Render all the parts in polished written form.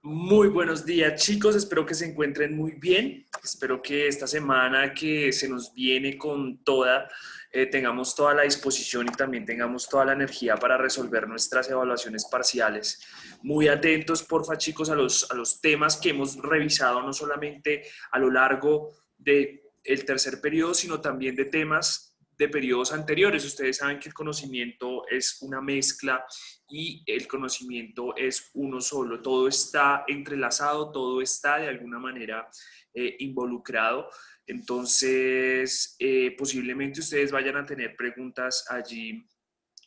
Muy buenos días, chicos. Espero que se encuentren muy bien. Espero que esta semana que se nos viene con toda, tengamos toda la disposición y también tengamos toda la energía para resolver nuestras evaluaciones parciales. Muy atentos, porfa, chicos, a los temas que hemos revisado, no solamente a lo largo del tercer periodo, sino también de temas de periodos anteriores. Ustedes saben que el conocimiento es una mezcla y el conocimiento es uno solo. Todo está entrelazado, todo está de alguna manera involucrado. Entonces, posiblemente ustedes vayan a tener preguntas allí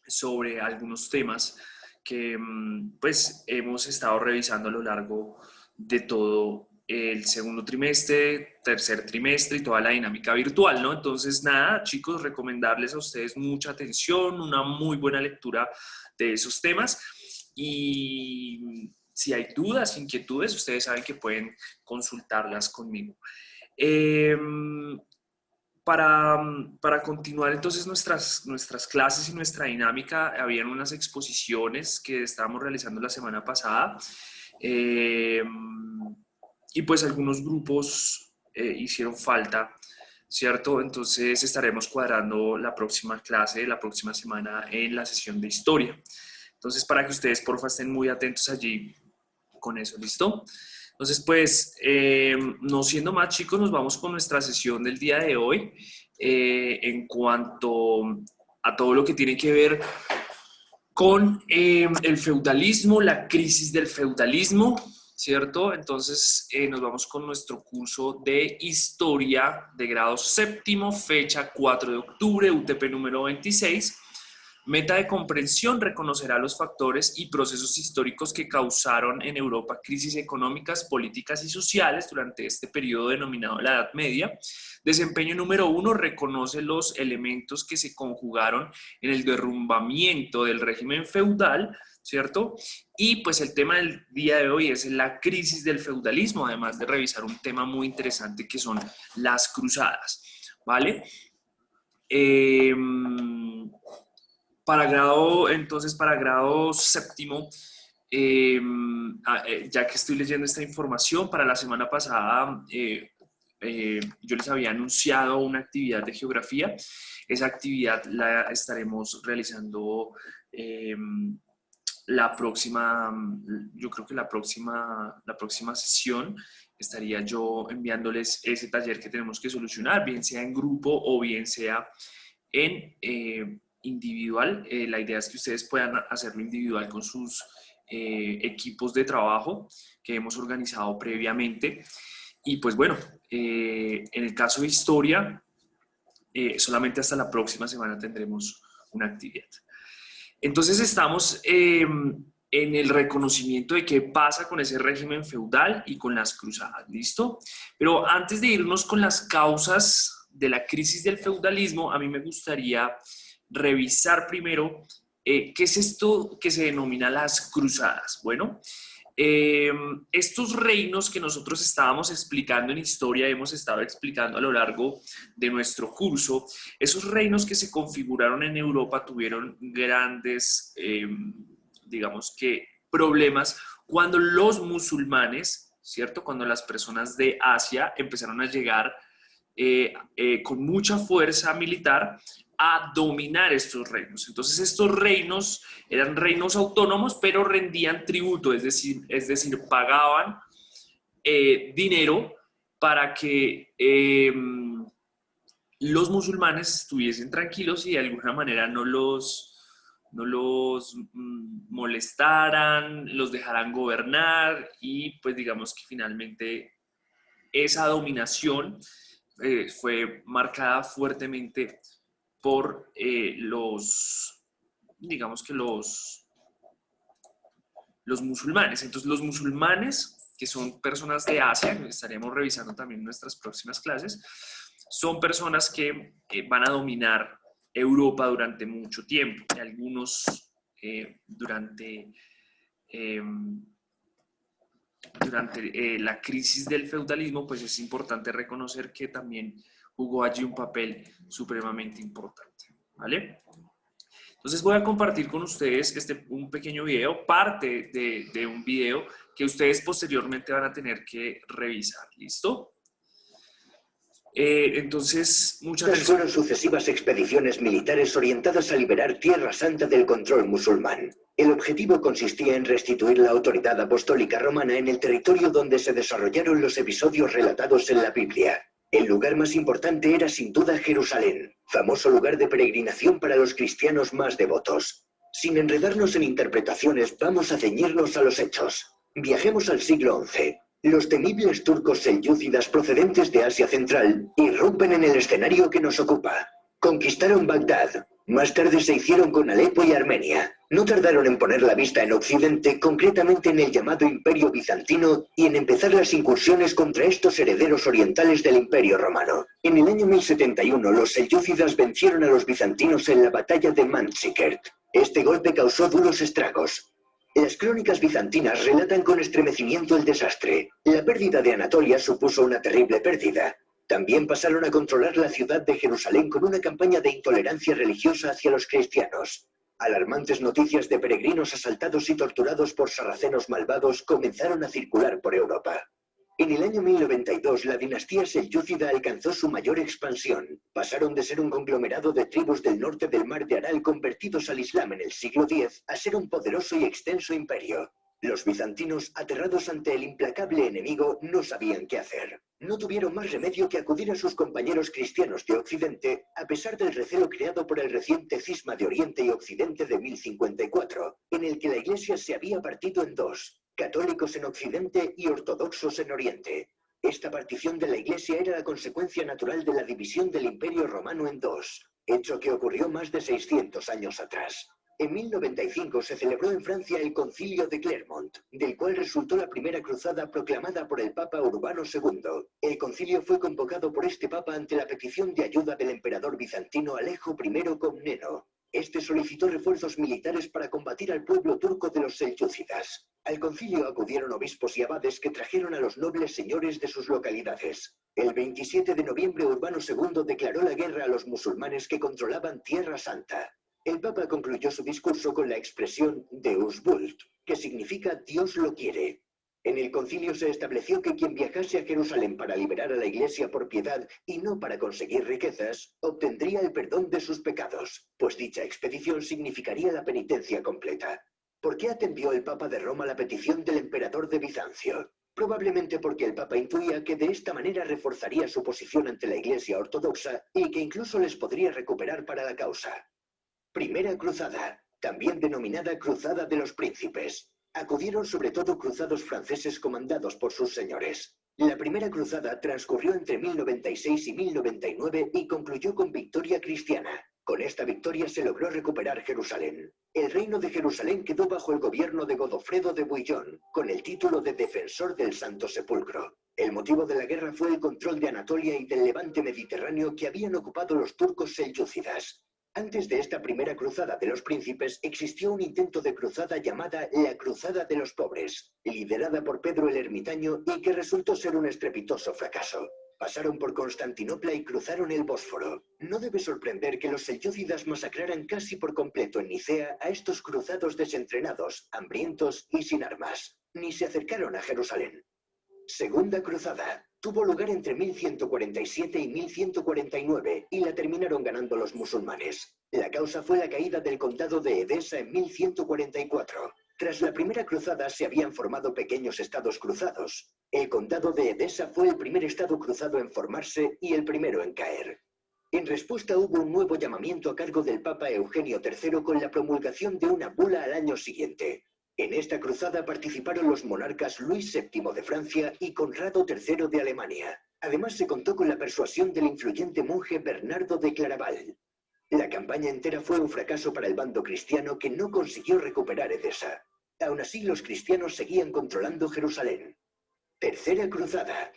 sobre algunos temas que pues hemos estado revisando a lo largo de todo el segundo trimestre, tercer trimestre y toda la dinámica virtual, ¿no? Entonces, nada, chicos, recomendarles a ustedes mucha atención, una muy buena lectura de esos temas y si hay dudas, inquietudes, ustedes saben que pueden consultarlas conmigo. Eh, para, para continuar entonces nuestras clases y nuestra dinámica, habían unas exposiciones que estábamos realizando la semana pasada eh, y pues algunos grupos hicieron falta, ¿cierto? Entonces estaremos cuadrando la próxima clase, la próxima semana en la sesión de historia. Entonces para que ustedes porfa estén muy atentos allí con eso, ¿listo? Entonces, pues, no siendo más chicos, nos vamos con nuestra sesión del día de hoy en cuanto a todo lo que tiene que ver con el feudalismo, la crisis del feudalismo, ¿cierto? Entonces, nos vamos con nuestro curso de historia de grado séptimo, fecha 4 de octubre, UTP número 26. Meta de comprensión: reconocerá los factores y procesos históricos que causaron en Europa crisis económicas, políticas y sociales durante este periodo denominado la Edad Media. Desempeño número 1: reconoce los elementos que se conjugaron en el derrumbamiento del régimen feudal, ¿cierto? Y pues el tema del día de hoy es la crisis del feudalismo, además de revisar un tema muy interesante que son las cruzadas, ¿vale? Eh, para grado séptimo, ya que estoy leyendo esta información, para la semana pasada yo les había anunciado una actividad de geografía. Esa actividad la estaremos realizando eh, la próxima, yo creo que la próxima sesión estaría yo enviándoles ese taller que tenemos que solucionar, bien sea en grupo o bien sea en individual. La idea es que ustedes puedan hacerlo individual con sus equipos de trabajo que hemos organizado previamente. Y pues bueno, en el caso de historia, solamente hasta la próxima semana tendremos una actividad. Entonces estamos en el reconocimiento de qué pasa con ese régimen feudal y con las cruzadas, ¿listo? Pero antes de irnos con las causas de la crisis del feudalismo, a mí me gustaría revisar primero qué es esto que se denomina las cruzadas. Bueno, estos reinos que nosotros estábamos explicando en historia, hemos estado explicando a lo largo de nuestro curso, esos reinos que se configuraron en Europa tuvieron grandes, digamos que, problemas cuando los musulmanes, ¿cierto? Cuando las personas de Asia empezaron a llegar con mucha fuerza militar a dominar estos reinos. Entonces estos reinos eran reinos autónomos, pero rendían tributo, es decir pagaban dinero para que los musulmanes estuviesen tranquilos y de alguna manera no los molestaran, los dejaran gobernar y pues digamos que finalmente esa dominación fue marcada fuertemente por digamos que los musulmanes. Entonces los musulmanes, que son personas de Asia, que estaremos revisando también en nuestras próximas clases, son personas que van a dominar Europa durante mucho tiempo, y algunos eh, durante la crisis del feudalismo, pues es importante reconocer que también jugó allí un papel supremamente importante, ¿vale? Entonces voy a compartir con ustedes un pequeño video, parte de un video que ustedes posteriormente van a tener que revisar. ¿Listo? Entonces, mucha atención. Fueron sucesivas expediciones militares orientadas a liberar Tierra Santa del control musulmán. El objetivo consistía en restituir la autoridad apostólica romana en el territorio donde se desarrollaron los episodios relatados en la Biblia. El lugar más importante era sin duda Jerusalén, famoso lugar de peregrinación para los cristianos más devotos. Sin enredarnos en interpretaciones, vamos a ceñirnos a los hechos. Viajemos al siglo XI. Los temibles turcos selyúcidas procedentes de Asia Central irrumpen en el escenario que nos ocupa. Conquistaron Bagdad. Más tarde se hicieron con Alepo y Armenia. No tardaron en poner la vista en Occidente, concretamente en el llamado Imperio Bizantino, y en empezar las incursiones contra estos herederos orientales del Imperio Romano. En el año 1071, los selyúcidas vencieron a los bizantinos en la batalla de Manzikert. Este golpe causó duros estragos. Las crónicas bizantinas relatan con estremecimiento el desastre. La pérdida de Anatolia supuso una terrible pérdida. También pasaron a controlar la ciudad de Jerusalén con una campaña de intolerancia religiosa hacia los cristianos. Alarmantes noticias de peregrinos asaltados y torturados por sarracenos malvados comenzaron a circular por Europa. En el año 1092, la dinastía selyúcida alcanzó su mayor expansión. Pasaron de ser un conglomerado de tribus del norte del mar de Aral convertidos al Islam en el siglo X a ser un poderoso y extenso imperio. Los bizantinos, aterrados ante el implacable enemigo, no sabían qué hacer. No tuvieron más remedio que acudir a sus compañeros cristianos de Occidente, a pesar del recelo creado por el reciente cisma de Oriente y Occidente de 1054, en el que la Iglesia se había partido en dos: católicos en Occidente y ortodoxos en Oriente. Esta partición de la Iglesia era la consecuencia natural de la división del Imperio Romano en dos, hecho que ocurrió más de 600 años atrás. En 1095 se celebró en Francia el Concilio de Clermont, del cual resultó la primera cruzada proclamada por el Papa Urbano II. El concilio fue convocado por este papa ante la petición de ayuda del emperador bizantino Alejo I Comneno. Este solicitó refuerzos militares para combatir al pueblo turco de los selyúcidas. Al concilio acudieron obispos y abades que trajeron a los nobles señores de sus localidades. El 27 de noviembre Urbano II declaró la guerra a los musulmanes que controlaban Tierra Santa. El Papa concluyó su discurso con la expresión Deus vult, que significa Dios lo quiere. En el concilio se estableció que quien viajase a Jerusalén para liberar a la Iglesia por piedad y no para conseguir riquezas, obtendría el perdón de sus pecados, pues dicha expedición significaría la penitencia completa. ¿Por qué atendió el Papa de Roma la petición del emperador de Bizancio? Probablemente porque el Papa intuía que de esta manera reforzaría su posición ante la Iglesia ortodoxa y que incluso les podría recuperar para la causa. Primera Cruzada, también denominada Cruzada de los Príncipes. Acudieron sobre todo cruzados franceses comandados por sus señores. La primera cruzada transcurrió entre 1096 y 1099 y concluyó con victoria cristiana. Con esta victoria se logró recuperar Jerusalén. El reino de Jerusalén quedó bajo el gobierno de Godofredo de Bouillon, con el título de Defensor del Santo Sepulcro. El motivo de la guerra fue el control de Anatolia y del levante mediterráneo que habían ocupado los turcos selyúcidas. Antes de esta primera cruzada de los príncipes existió un intento de cruzada llamada la Cruzada de los Pobres, liderada por Pedro el Ermitaño y que resultó ser un estrepitoso fracaso. Pasaron por Constantinopla y cruzaron el Bósforo. No debe sorprender que los selyúcidas masacraran casi por completo en Nicea a estos cruzados desentrenados, hambrientos y sin armas. Ni se acercaron a Jerusalén. Segunda cruzada. Tuvo lugar entre 1147 y 1149 y la terminaron ganando los musulmanes. La causa fue la caída del condado de Edesa en 1144. Tras la primera cruzada se habían formado pequeños estados cruzados. El condado de Edesa fue el primer estado cruzado en formarse y el primero en caer. En respuesta hubo un nuevo llamamiento a cargo del Papa Eugenio III con la promulgación de una bula al año siguiente. En esta cruzada participaron los monarcas Luis VII de Francia y Conrado III de Alemania. Además se contó con la persuasión del influyente monje Bernardo de Claraval. La campaña entera fue un fracaso para el bando cristiano que no consiguió recuperar Edesa. Aún así, los cristianos seguían controlando Jerusalén. Tercera cruzada.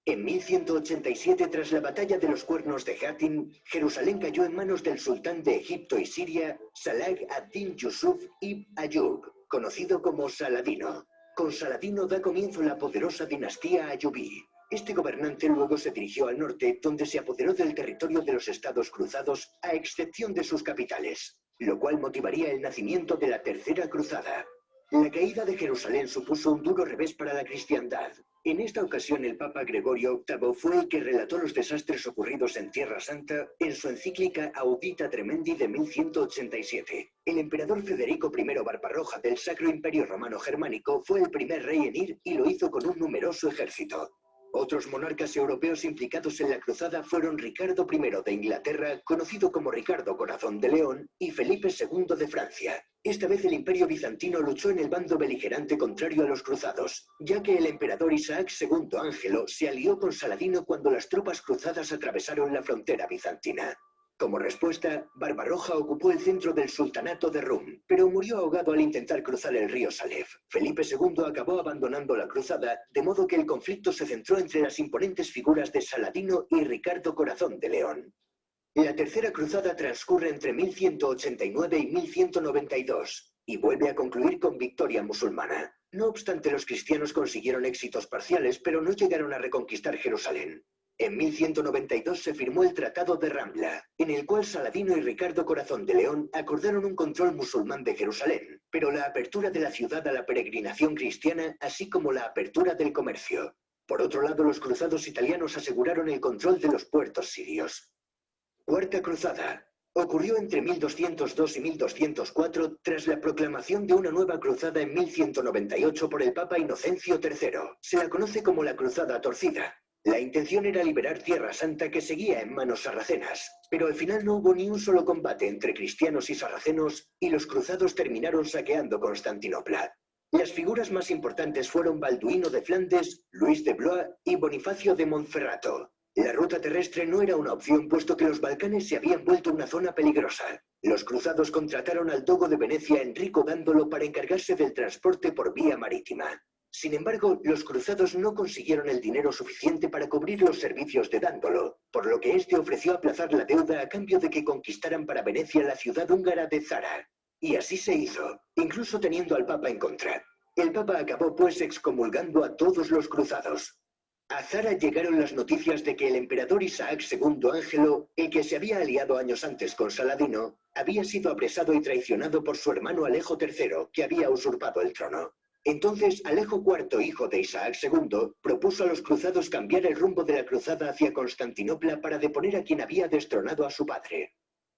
En 1187, tras la batalla de los Cuernos de Hattin, Jerusalén cayó en manos del sultán de Egipto y Siria, Salah ad-Din Yusuf ibn Ayyub, conocido como Saladino. Con Saladino da comienzo la poderosa dinastía ayubí. Este gobernante luego se dirigió al norte, donde se apoderó del territorio de los estados cruzados, a excepción de sus capitales. lo cual motivaría el nacimiento de la Tercera Cruzada. La caída de Jerusalén supuso un duro revés para la cristiandad. En esta ocasión el Papa Gregorio VIII fue el que relató los desastres ocurridos en Tierra Santa en su encíclica Audita Tremendi de 1187. El emperador Federico I Barbarroja del Sacro Imperio Romano Germánico fue el primer rey en ir y lo hizo con un numeroso ejército. Otros monarcas europeos implicados en la cruzada fueron Ricardo I de Inglaterra, conocido como Ricardo Corazón de León, y Felipe II de Francia. Esta vez el Imperio Bizantino luchó en el bando beligerante contrario a los cruzados, ya que el emperador Isaac II Ángelo se alió con Saladino cuando las tropas cruzadas atravesaron la frontera bizantina. Como respuesta, Barbarroja ocupó el centro del sultanato de Rum, pero murió ahogado al intentar cruzar el río Salef. Felipe II acabó abandonando la cruzada, de modo que el conflicto se centró entre las imponentes figuras de Saladino y Ricardo Corazón de León. La Tercera Cruzada transcurre entre 1189 y 1192, y vuelve a concluir con victoria musulmana. No obstante, los cristianos consiguieron éxitos parciales, pero no llegaron a reconquistar Jerusalén. En 1192 se firmó el Tratado de Rambla, en el cual Saladino y Ricardo Corazón de León acordaron un control musulmán de Jerusalén, pero la apertura de la ciudad a la peregrinación cristiana, así como la apertura del comercio. Por otro lado, los cruzados italianos aseguraron el control de los puertos sirios. Cuarta Cruzada. Ocurrió entre 1202 y 1204 tras la proclamación de una nueva cruzada en 1198 por el Papa Inocencio III. Se la conoce como la Cruzada Torcida. La intención era liberar Tierra Santa, que seguía en manos sarracenas, pero al final no hubo ni un solo combate entre cristianos y sarracenos y los cruzados terminaron saqueando Constantinopla. Las figuras más importantes fueron Balduino de Flandes, Luis de Blois y Bonifacio de Montferrato. La ruta terrestre no era una opción, puesto que los Balcanes se habían vuelto una zona peligrosa. Los cruzados contrataron al dogo de Venecia, Enrico Dándolo, para encargarse del transporte por vía marítima. Sin embargo, los cruzados no consiguieron el dinero suficiente para cubrir los servicios de Dándolo, por lo que éste ofreció aplazar la deuda a cambio de que conquistaran para Venecia la ciudad húngara de Zara. Y así se hizo, incluso teniendo al Papa en contra. El Papa acabó pues excomulgando a todos los cruzados. A Zara llegaron las noticias de que el emperador Isaac II Ángelo, el que se había aliado años antes con Saladino, había sido apresado y traicionado por su hermano Alejo III, que había usurpado el trono. Entonces, Alejo IV, hijo de Isaac II, propuso a los cruzados cambiar el rumbo de la cruzada hacia Constantinopla para deponer a quien había destronado a su padre.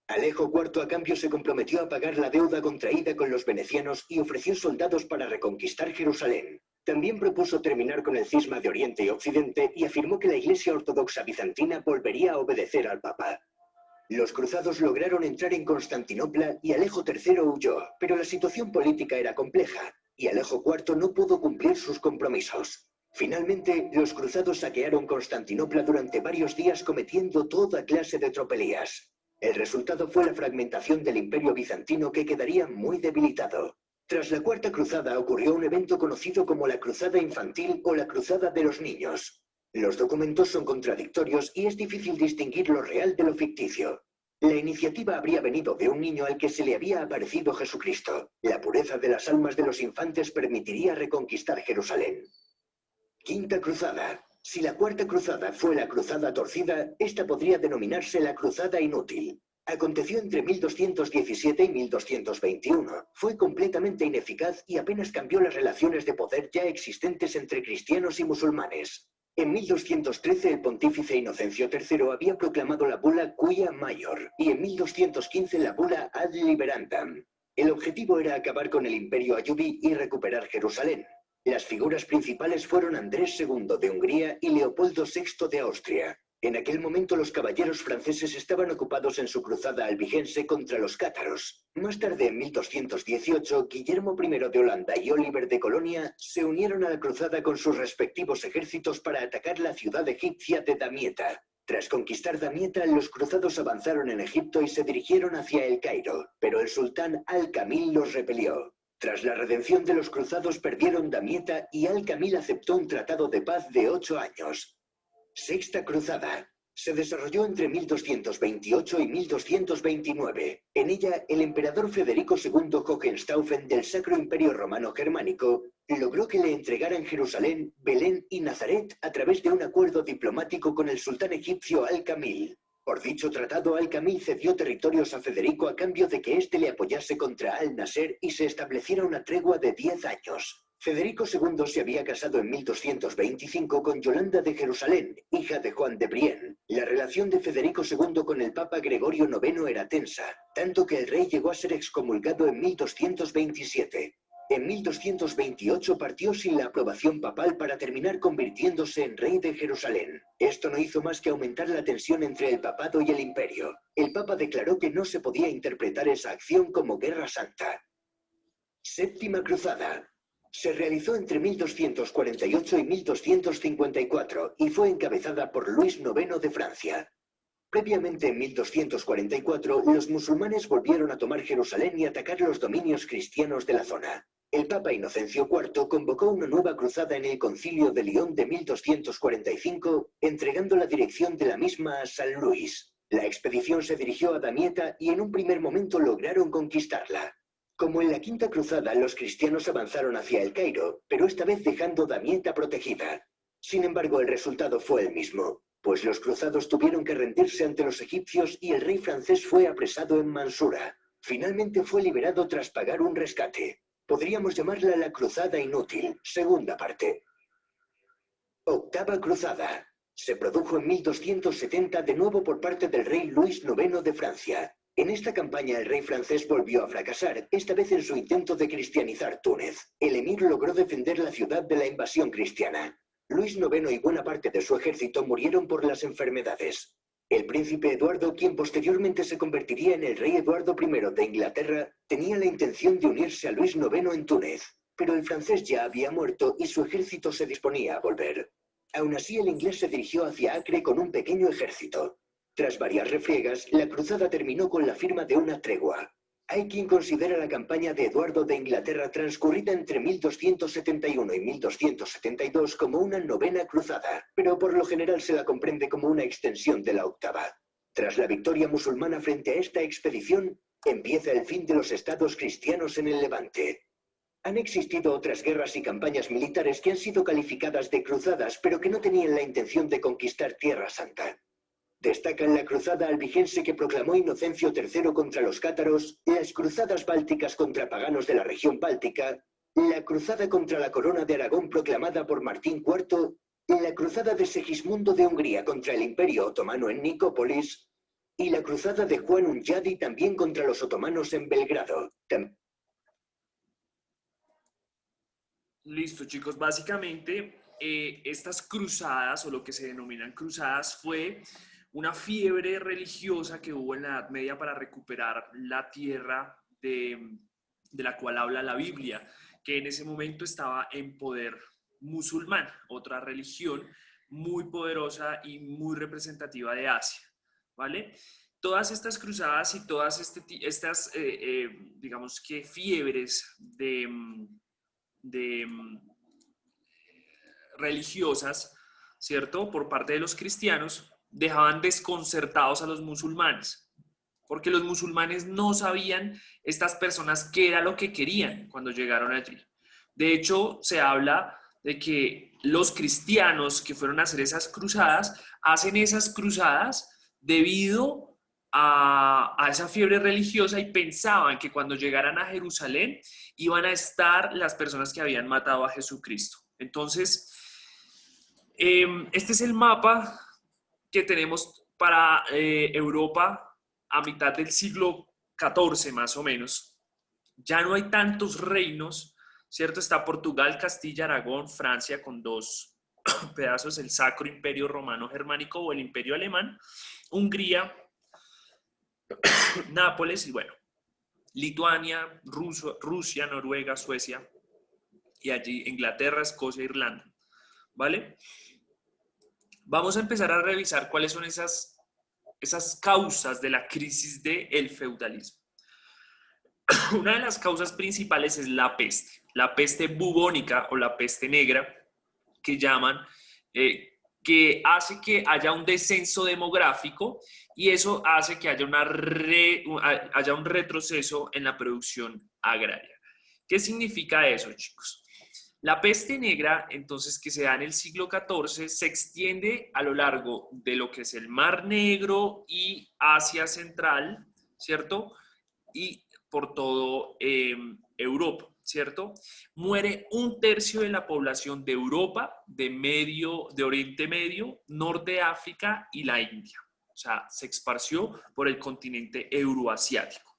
Alejo IV a cambio se comprometió a pagar la deuda contraída con los venecianos y ofreció soldados para reconquistar Jerusalén. También propuso terminar con el cisma de Oriente y Occidente y afirmó que la Iglesia Ortodoxa bizantina volvería a obedecer al Papa. Los cruzados lograron entrar en Constantinopla y Alejo III huyó, pero la situación política era compleja, y Alejo IV no pudo cumplir sus compromisos. Finalmente, los cruzados saquearon Constantinopla durante varios días, cometiendo toda clase de tropelías. El resultado fue la fragmentación del Imperio bizantino, que quedaría muy debilitado. Tras la Cuarta Cruzada ocurrió un evento conocido como la Cruzada Infantil o la Cruzada de los Niños. Los documentos son contradictorios y es difícil distinguir lo real de lo ficticio. La iniciativa habría venido de un niño al que se le había aparecido Jesucristo. La pureza de las almas de los infantes permitiría reconquistar Jerusalén. Quinta Cruzada. Si la Cuarta Cruzada fue la Cruzada Torcida, esta podría denominarse la Cruzada Inútil. Aconteció entre 1217 y 1221. Fue completamente ineficaz y apenas cambió las relaciones de poder ya existentes entre cristianos y musulmanes. En 1213 el pontífice Inocencio III había proclamado la bula Quia Maior y en 1215 la bula Ad Liberandam. El objetivo era acabar con el imperio ayubí y recuperar Jerusalén. Las figuras principales fueron Andrés II de Hungría y Leopoldo VI de Austria. En aquel momento los caballeros franceses estaban ocupados en su cruzada albigense contra los cátaros. Más tarde, en 1218, Guillermo I de Holanda y Oliver de Colonia se unieron a la cruzada con sus respectivos ejércitos para atacar la ciudad egipcia de Damieta. Tras conquistar Damieta, los cruzados avanzaron en Egipto y se dirigieron hacia El Cairo, pero el sultán Al-Kamil los repelió. Tras la redención de los cruzados perdieron Damieta y Al-Kamil aceptó un tratado de paz de 8 años. Sexta Cruzada. Se desarrolló entre 1228 y 1229. En ella, el emperador Federico II Hohenstaufen del Sacro Imperio Romano Germánico logró que le entregaran Jerusalén, Belén y Nazaret a través de un acuerdo diplomático con el sultán egipcio Al-Kamil. Por dicho tratado, Al-Kamil cedió territorios a Federico a cambio de que éste le apoyase contra Al-Nasser y se estableciera una tregua de 10 años. Federico II se había casado en 1225 con Yolanda de Jerusalén, hija de Juan de Brienne. La relación de Federico II con el Papa Gregorio IX era tensa, tanto que el rey llegó a ser excomulgado en 1227. En 1228 partió sin la aprobación papal para terminar convirtiéndose en rey de Jerusalén. Esto no hizo más que aumentar la tensión entre el papado y el imperio. El papa declaró que no se podía interpretar esa acción como guerra santa. Séptima Cruzada. Se realizó entre 1248 y 1254 y fue encabezada por Luis IX de Francia. Previamente, en 1244, los musulmanes volvieron a tomar Jerusalén y atacar los dominios cristianos de la zona. El Papa Inocencio IV convocó una nueva cruzada en el Concilio de Lyon de 1245, entregando la dirección de la misma a San Luis. La expedición se dirigió a Damieta y en un primer momento lograron conquistarla. Como en la Quinta Cruzada, los cristianos avanzaron hacia el Cairo, pero esta vez dejando Damieta protegida. Sin embargo, el resultado fue el mismo, pues los cruzados tuvieron que rendirse ante los egipcios y el rey francés fue apresado en Mansura. Finalmente fue liberado tras pagar un rescate. Podríamos llamarla la Cruzada Inútil, segunda parte. Octava Cruzada. Se produjo en 1270 de nuevo por parte del rey Luis IX de Francia. En esta campaña el rey francés volvió a fracasar, esta vez en su intento de cristianizar Túnez. El emir logró defender la ciudad de la invasión cristiana. Luis IX y buena parte de su ejército murieron por las enfermedades. El príncipe Eduardo, quien posteriormente se convertiría en el rey Eduardo I de Inglaterra, tenía la intención de unirse a Luis IX en Túnez, pero el francés ya había muerto y su ejército se disponía a volver. Aún así, el inglés se dirigió hacia Acre con un pequeño ejército. Tras varias refriegas, la cruzada terminó con la firma de una tregua. Hay quien considera la campaña de Eduardo de Inglaterra transcurrida entre 1271 y 1272 como una novena cruzada, pero por lo general se la comprende como una extensión de la octava. Tras la victoria musulmana frente a esta expedición, empieza el fin de los estados cristianos en el Levante. Han existido otras guerras y campañas militares que han sido calificadas de cruzadas, pero que no tenían la intención de conquistar Tierra Santa. Destacan la cruzada albigense que proclamó Inocencio III contra los cátaros, las cruzadas bálticas contra paganos de la región báltica, la cruzada contra la corona de Aragón proclamada por Martín IV, la cruzada de Segismundo de Hungría contra el Imperio Otomano en Nicópolis y la cruzada de Juan Hunyadi también contra los otomanos en Belgrado. Listo, chicos. Básicamente, estas cruzadas, o lo que se denominan cruzadas, fue una fiebre religiosa que hubo en la Edad Media para recuperar la tierra de la cual habla la Biblia, que en ese momento estaba en poder musulmán, otra religión muy poderosa y muy representativa de Asia, ¿vale? Todas estas cruzadas y todas estas, digamos que fiebres de religiosas, ¿cierto? Por parte de los cristianos, dejaban desconcertados a los musulmanes, porque los musulmanes no sabían estas personas qué era lo que querían cuando llegaron allí. De hecho, se habla de que los cristianos que fueron a hacer esas cruzadas, hacen esas cruzadas debido a esa fiebre religiosa y pensaban que cuando llegaran a Jerusalén iban a estar las personas que habían matado a Jesucristo. Entonces, este es el mapa que tenemos para Europa a mitad del siglo XIV, más o menos. Ya no hay tantos reinos, ¿cierto? Está Portugal, Castilla, Aragón, Francia con dos pedazos, el Sacro Imperio Romano Germánico o el Imperio Alemán, Hungría, Nápoles y bueno, Lituania, Rusia, Noruega, Suecia y allí Inglaterra, Escocia, Irlanda, ¿vale? Vamos a empezar a revisar cuáles son esas causas de la crisis del feudalismo. Una de las causas principales es la peste bubónica o la peste negra, que llaman, que hace que haya un descenso demográfico y eso hace que haya un retroceso en la producción agraria. ¿Qué significa eso, chicos? La peste negra, entonces, que se da en el siglo XIV, se extiende a lo largo de lo que es el Mar Negro y Asia Central, ¿cierto? Y por todo Europa, ¿cierto? Muere un tercio de la población de Europa, de Oriente Medio, Norte de África y la India. O sea, se esparció por el continente euroasiático.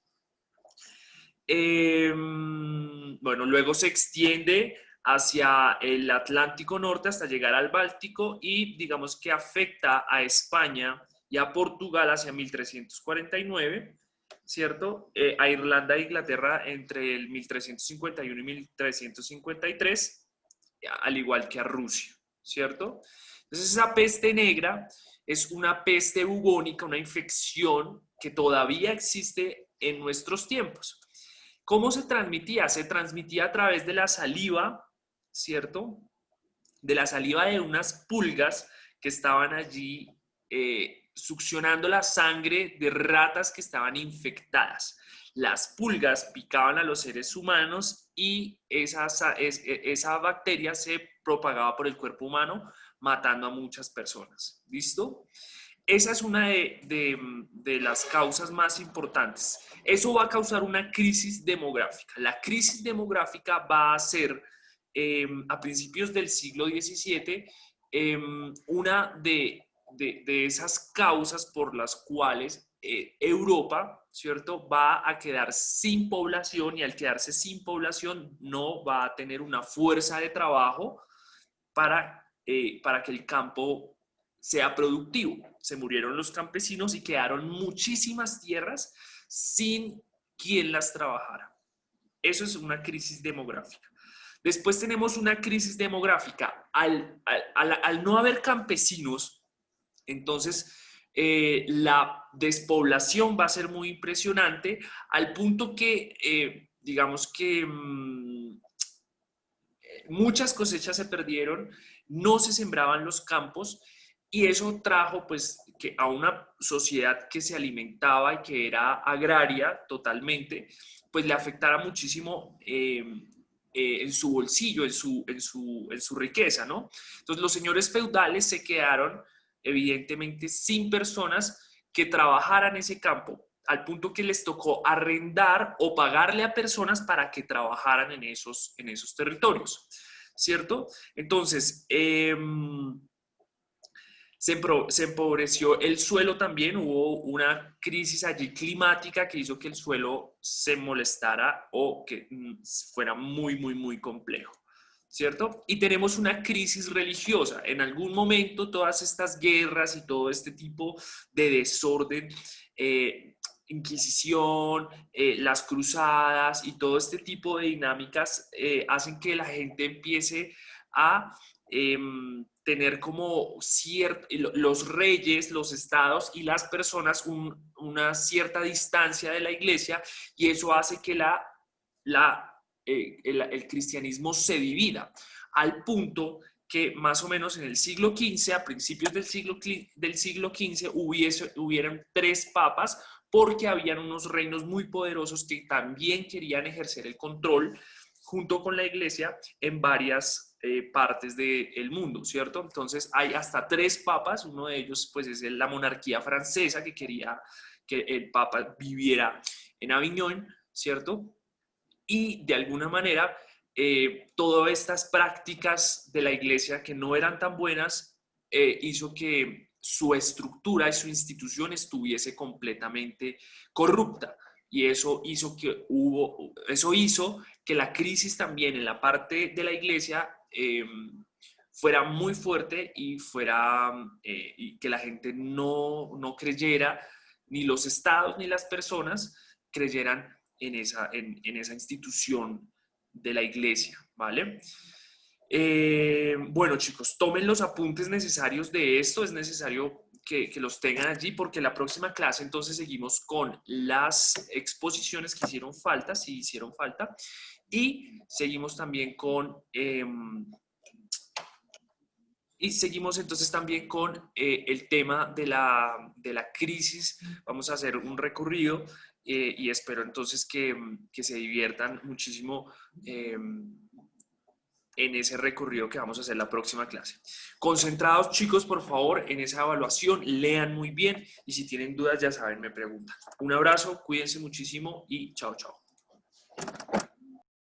Bueno, luego se extiende hacia el Atlántico Norte hasta llegar al Báltico y digamos que afecta a España y a Portugal hacia 1349, ¿cierto? A Irlanda e Inglaterra entre el 1351 y 1353, al igual que a Rusia, ¿cierto? Entonces esa peste negra es una peste bubónica, una infección que todavía existe en nuestros tiempos. ¿Cómo se transmitía? Se transmitía a través de la saliva, ¿cierto? De la saliva de unas pulgas que estaban allí succionando la sangre de ratas que estaban infectadas. Las pulgas picaban a los seres humanos y esa bacteria se propagaba por el cuerpo humano, matando a muchas personas. ¿Listo? Esa es una de las causas más importantes. Eso va a causar una crisis demográfica. La crisis demográfica va a ser, a principios del siglo XVII, una de esas causas por las cuales Europa, ¿cierto?, va a quedar sin población, y al quedarse sin población no va a tener una fuerza de trabajo para que el campo sea productivo. Se murieron los campesinos y quedaron muchísimas tierras sin quien las trabajara. Eso es una crisis demográfica. Después tenemos una crisis demográfica. Al no haber campesinos, entonces la despoblación va a ser muy impresionante, al punto que, digamos que muchas cosechas se perdieron, no se sembraban los campos, y eso trajo pues que a una sociedad que se alimentaba y que era agraria totalmente, pues le afectara muchísimo en su bolsillo, en su riqueza, ¿no? Entonces los señores feudales se quedaron evidentemente sin personas que trabajaran ese campo, al punto que les tocó arrendar o pagarle a personas para que trabajaran en esos territorios, ¿cierto? Entonces, se empobreció el suelo también, hubo una crisis allí climática que hizo que el suelo se molestara o que fuera muy, muy, muy complejo, ¿cierto? Y tenemos una crisis religiosa. En algún momento todas estas guerras y todo este tipo de desorden, Inquisición, las cruzadas y todo este tipo de dinámicas hacen que la gente empiece a tener como los reyes, los estados y las personas una cierta distancia de la iglesia, y eso hace que el cristianismo se divida, al punto que más o menos en el siglo XV, a principios del siglo XV, hubieran 3 papas, porque habían unos reinos muy poderosos que también querían ejercer el control junto con la iglesia en varias partes del mundo, ¿cierto? Entonces hay hasta 3 papas, uno de ellos pues es la monarquía francesa, que quería que el papa viviera en Aviñón, ¿cierto? Y de alguna manera todas estas prácticas de la iglesia que no eran tan buenas hizo que su estructura y su institución estuviese completamente corrupta, y eso hizo que la crisis también en la parte de la iglesia fuera muy fuerte y que la gente no creyera, ni los estados ni las personas creyeran en esa institución de la iglesia, ¿vale? Bueno, chicos, tomen los apuntes necesarios de esto. Es necesario que los tengan allí, porque la próxima clase entonces seguimos con las exposiciones que hicieron falta, si hicieron falta, y seguimos también con... y seguimos entonces también con el tema de la crisis. Vamos a hacer un recorrido y espero entonces que se diviertan muchísimo en ese recorrido que vamos a hacer la próxima clase. Concentrados, chicos, por favor, en esa evaluación, lean muy bien y si tienen dudas, ya saben, me preguntan. Un abrazo, cuídense muchísimo y chao, chao.